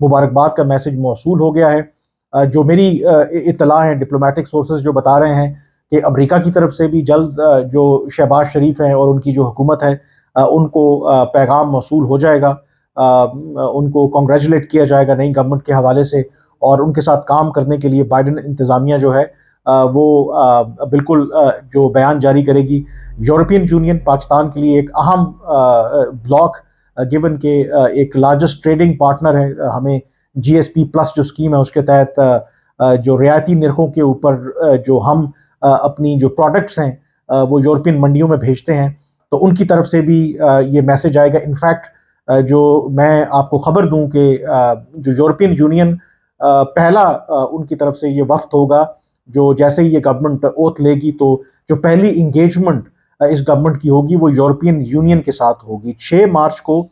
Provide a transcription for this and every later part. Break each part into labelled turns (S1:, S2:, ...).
S1: مبارکباد کا میسج موصول ہو گیا ہے۔ جو میری اطلاع ہیں، ڈپلومیٹک سورسز جو بتا رہے ہیں کہ امریکہ کی طرف سے بھی جلد جو شہباز شریف ہیں اور ان کی جو حکومت ہے ان کو پیغام موصول ہو جائے گا، ان کو کنگریچولیٹ کیا جائے گا نئی گورنمنٹ کے حوالے سے، اور ان کے ساتھ کام کرنے کے لیے بائیڈن انتظامیہ جو ہے وہ بالکل جو بیان جاری کرے گی۔ یورپین یونین پاکستان کے لیے ایک اہم بلاک، گیون کہ ایک لارجسٹ ٹریڈنگ پارٹنر ہے ہمیں، جی ایس پی پلس جو اسکیم ہے اس کے تحت جو رعایتی نرخوں کے اوپر جو ہم اپنی جو پروڈکٹس ہیں وہ یورپین منڈیوں میں بھیجتے ہیں، تو ان کی طرف سے بھی یہ میسج آئے گا۔ انفیکٹ جو میں آپ کو خبر دوں کہ جو یورپین یونین پہلا ان کی طرف سے یہ وفد ہوگا، جو جیسے ہی یہ گورنمنٹ اوتھ لے گی تو جو پہلی انگیجمنٹ اس گورنمنٹ کی ہوگی وہ یورپین یونین کے ساتھ ہوگی۔ 6 مارچ کو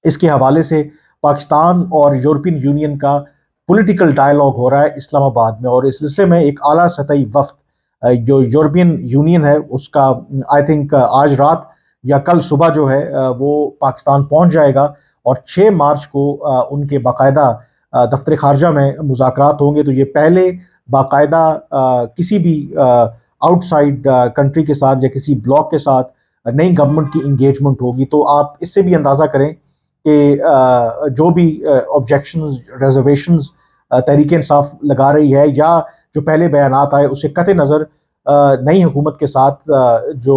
S1: اس کے حوالے سے پاکستان اور یورپین یونین کا پولیٹیکل ڈائلاگ ہو رہا ہے اسلام آباد میں، اور اس سلسلے میں ایک اعلیٰ سطحی وفد جو یورپین یونین ہے اس کا آئی تھنک آج رات یا کل صبح جو ہے وہ پاکستان پہنچ جائے گا، اور 6 مارچ کو ان کے باقاعدہ دفتر خارجہ میں مذاکرات ہوں گے۔ تو یہ پہلے باقاعدہ کسی بھی آؤٹ سائڈ کنٹری کے ساتھ یا کسی بلاک کے ساتھ نئی گورنمنٹ کی انگیجمنٹ ہوگی۔ تو آپ اس سے بھی اندازہ کریں کہ جو بھی آبجیکشنز، ریزرویشنز تحریک انصاف لگا رہی ہے یا جو پہلے بیانات آئے، اسے قطع نظر نئی حکومت کے ساتھ جو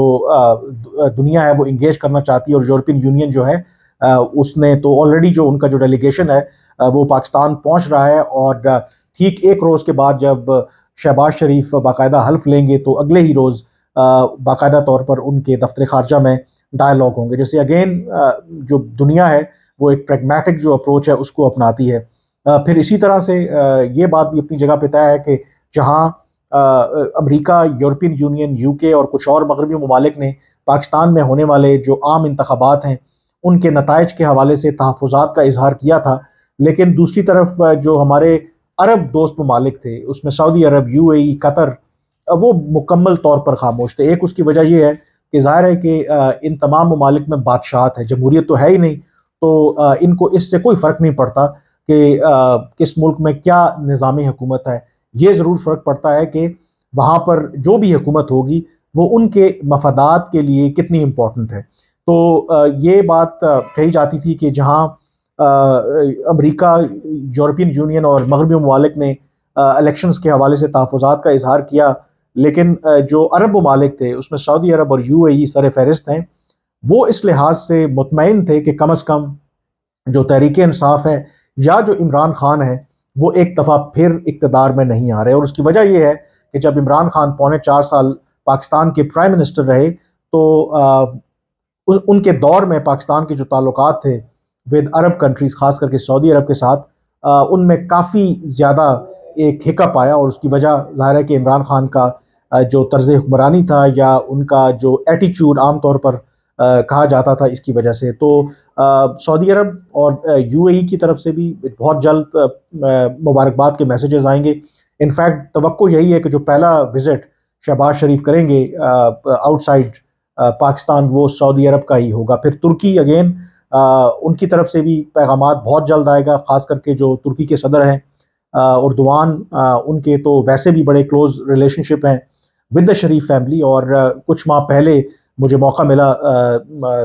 S1: دنیا ہے وہ انگیج کرنا چاہتی ہے، اور یورپین یونین جو ہے اس نے تو آلریڈی جو ان کا جو ڈیلیگیشن ہے وہ پاکستان پہنچ رہا ہے، اور ٹھیک ایک روز کے بعد جب شہباز شریف باقاعدہ حلف لیں گے تو اگلے ہی روز باقاعدہ طور پر ان کے دفتر خارجہ میں ڈائلاگ ہوں گے، جیسے اگین جو دنیا ہے وہ ایک پریگمیٹک جو اپروچ ہے اس کو اپناتی ہے۔ پھر اسی طرح سے یہ بات بھی اپنی جگہ پہ طے ہے کہ جہاں امریکہ، یورپین یونین، یو کے اور کچھ اور مغربی ممالک نے پاکستان میں ہونے والے جو عام انتخابات ہیں ان کے نتائج کے حوالے سے تحفظات کا اظہار کیا تھا، لیکن دوسری طرف جو ہمارے عرب دوست ممالک تھے، اس میں سعودی عرب، یو اے ای، قطر، وہ مکمل طور پر خاموش تھے۔ ایک اس کی وجہ یہ ہے کہ ظاہر ہے کہ ان تمام ممالک میں بادشاہت ہے، جمہوریت تو ہے ہی نہیں، تو ان کو اس سے کوئی فرق نہیں پڑتا کہ کس ملک میں کیا نظام حکومت ہے۔ یہ ضرور فرق پڑتا ہے کہ وہاں پر جو بھی حکومت ہوگی وہ ان کے مفادات کے لیے کتنی امپورٹنٹ ہے۔ تو یہ بات کہی جاتی تھی کہ جہاں امریکہ، یورپین یونین اور مغربی ممالک نے الیکشنز کے حوالے سے تحفظات کا اظہار کیا، لیکن جو عرب ممالک تھے اس میں سعودی عرب اور یو اے ای سر فہرست ہیں، وہ اس لحاظ سے مطمئن تھے کہ کم از کم جو تحریک انصاف ہے یا جو عمران خان ہے وہ ایک دفعہ پھر اقتدار میں نہیں آ رہے، اور اس کی وجہ یہ ہے کہ جب عمران خان 4.25 سال پاکستان کے پرائم منسٹر رہے تو ان کے دور میں پاکستان کے جو تعلقات تھے ود عرب کنٹریز، خاص کر کے سعودی عرب کے ساتھ، ان میں کافی زیادہ ایک ہکپ آیا، اور اس کی وجہ ظاہر ہے کہ عمران خان کا جو طرز حکمرانی تھا یا ان کا جو ایٹیچیوڈ عام طور پر کہا جاتا تھا، اس کی وجہ سے۔ تو سعودی عرب اور یو اے ای کی طرف سے بھی بہت جلد مبارکباد کے میسیجز آئیں گے۔ انفیکٹ توقع یہی ہے کہ جو پہلا وزٹ شہباز شریف کریں گے آؤٹ سائڈ پاکستان وہ سعودی عرب کا ہی ہوگا۔ پھر ترکی اگین ان کی طرف سے بھی پیغامات بہت جلد آئے گا، خاص کر کے جو ترکی کے صدر ہیں اردوان، ان کے تو ویسے بھی بڑے کلوز ریلیشن شپ ہیں ود دا شریف فیملی، اور کچھ ماہ پہلے مجھے موقع ملا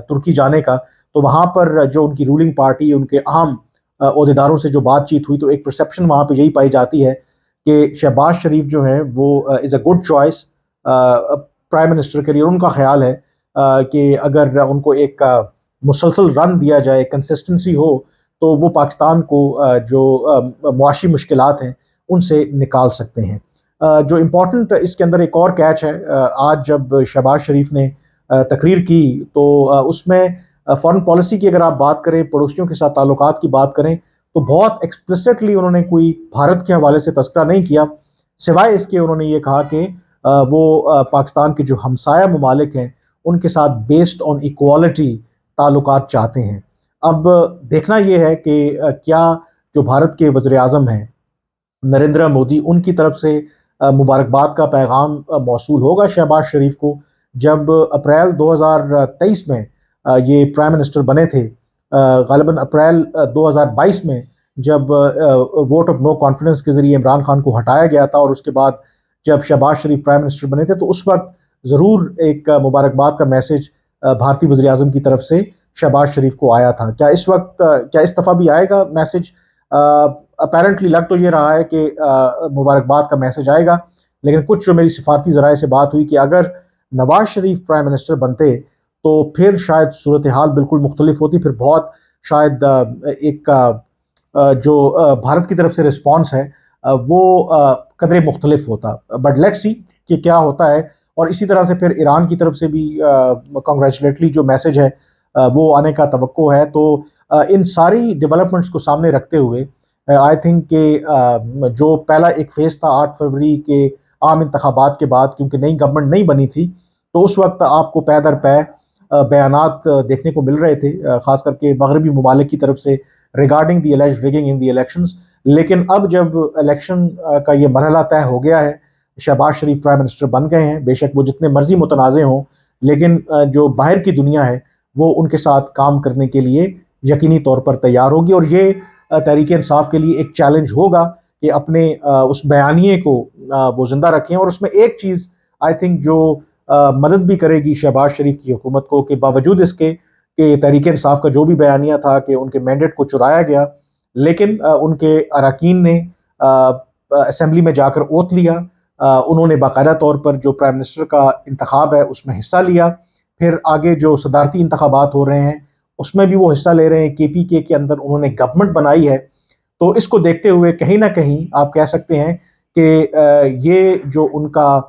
S1: ترکی جانے کا، تو وہاں پر جو ان کی رولنگ پارٹی، ان کے اہم عہدیداروں سے جو بات چیت ہوئی تو ایک پرسیپشن وہاں پہ یہی پائی جاتی ہے کہ شہباز شریف جو ہیں وہ is a good choice prime minister کے لیے۔ ان کا خیال ہے کہ اگر ان کو ایک مسلسل رن دیا جائے، کنسسٹنسی ہو، تو وہ پاکستان کو جو معاشی مشکلات ہیں ان سے نکال سکتے ہیں۔ جو امپورٹنٹ اس کے اندر ایک اور کیچ ہے، آج جب شہباز شریف نے تقریر کی تو اس میں فارن پالیسی کی اگر آپ بات کریں، پڑوسیوں کے ساتھ تعلقات کی بات کریں، تو بہت ایکسپلسٹلی انہوں نے کوئی بھارت کے حوالے سے تذکرہ نہیں کیا، سوائے اس کے انہوں نے یہ کہا کہ وہ پاکستان کے جو ہمسایہ ممالک ہیں ان کے ساتھ بیسڈ آن ایکوالٹی تعلقات چاہتے ہیں۔ اب دیکھنا یہ ہے کہ کیا جو بھارت کے وزیر اعظم ہیں نریندر مودی، ان کی طرف سے مبارکباد کا پیغام موصول ہوگا شہباز شریف کو۔ جب اپریل 2023 میں یہ پرائم منسٹر بنے تھے، غالباً اپریل 2022 میں جب ووٹ آف نو کانفیڈنس کے ذریعے عمران خان کو ہٹایا گیا تھا، اور اس کے بعد جب شہباز شریف پرائم منسٹر بنے تھے، تو اس وقت ضرور ایک مبارکباد کا میسج بھارتی وزیر اعظم کی طرف سے شہباز شریف کو آیا تھا۔ کیا اس وقت کیا اس دفعہ بھی آئے گا میسج؟ اپیرنٹلی لگ تو یہ رہا ہے کہ مبارکباد کا میسج آئے گا، لیکن کچھ جو میری سفارتی ذرائع سے بات ہوئی کہ اگر نواز شریف پرائم منسٹر بنتے تو پھر شاید صورتحال بالکل مختلف ہوتی، پھر بہت شاید ایک جو بھارت کی طرف سے رسپانس ہے وہ قدرے مختلف ہوتا۔ بٹ لیٹس سی کہ کیا ہوتا ہے، اور اسی طرح سے پھر ایران کی طرف سے بھی کنگریچولیٹری جو میسج ہے وہ آنے کا توقع ہے۔ تو ان ساری ڈیولپمنٹس کو سامنے رکھتے ہوئے آئی تھنک کہ جو پہلا ایک فیز تھا 8 فروری کے عام انتخابات کے بعد، کیونکہ نئی گورنمنٹ نہیں بنی تھی، تو اس وقت آپ کو پے در پے بیانات دیکھنے کو مل رہے تھے، خاص کر کے مغربی ممالک کی طرف سے regarding the alleged rigging in the elections۔ لیکن اب جب الیکشن کا یہ مرحلہ طے ہو گیا ہے، شہباز شریف پرائم منسٹر بن گئے ہیں، بے شک وہ جتنے مرضی متنازع ہوں، لیکن جو باہر کی دنیا ہے وہ ان کے ساتھ کام کرنے کے لیے یقینی طور پر تیار ہوگی، اور یہ تحریک انصاف کے لیے ایک چیلنج ہوگا کہ اپنے اس بیانیے کو وہ زندہ رکھیں۔ اور اس میں ایک چیز آئی تھنک جو مدد بھی کرے گی شہباز شریف کی حکومت کو، کہ باوجود اس کے کہ تحریک انصاف کا جو بھی بیانیہ تھا کہ ان کے مینڈیٹ کو چرایا گیا، لیکن ان کے اراکین نے اسمبلی میں جا کر اوتھ لیا، انہوں نے باقاعدہ طور پر جو پرائم منسٹر کا انتخاب ہے اس میں حصہ لیا، پھر آگے جو صدارتی انتخابات ہو رہے ہیں اس میں بھی وہ حصہ لے رہے ہیں، KPK کے اندر انہوں نے گورنمنٹ بنائی ہے۔ تو اس کو دیکھتے ہوئے کہیں نہ کہیں آپ کہہ سکتے ہیں کہ یہ جو ان کا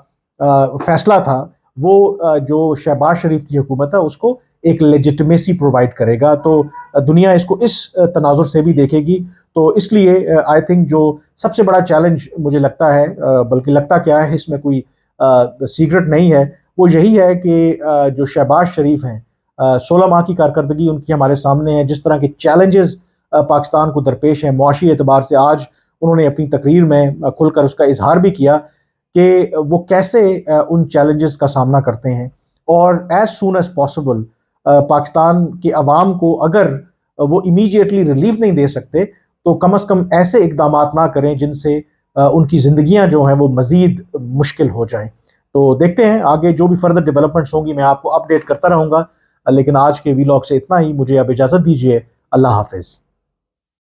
S1: فیصلہ تھا وہ جو شہباز شریف کی حکومت ہے اس کو ایک لیجٹمیسی پرووائڈ کرے گا، تو دنیا اس کو اس تناظر سے بھی دیکھے گی۔ تو اس لیے آئی تھنک جو سب سے بڑا چیلنج مجھے لگتا ہے، بلکہ لگتا کیا ہے، اس میں کوئی سیکرٹ نہیں ہے، وہ یہی ہے کہ جو شہباز شریف ہیں 16 ماہ کی کارکردگی ان کی ہمارے سامنے ہے، جس طرح کے چیلنجز پاکستان کو درپیش ہیں معاشی اعتبار سے، آج انہوں نے اپنی تقریر میں کھل کر اس کا اظہار بھی کیا کہ وہ کیسے ان چیلنجز کا سامنا کرتے ہیں، اور as soon as possible Pakistan کے عوام کو اگر وہ امیجیٹلی ریلیف نہیں دے سکتے تو کم از کم ایسے اقدامات نہ کریں جن سے ان کی زندگیاں جو ہیں وہ مزید مشکل ہو جائیں۔ تو دیکھتے ہیں آگے جو بھی فردر ڈیولپمنٹس ہوں گی، میں آپ کو اپڈیٹ کرتا رہوں گا، لیکن آج کے ویلاگ سے اتنا ہی، مجھے اب اجازت دیجیے، اللہ حافظ۔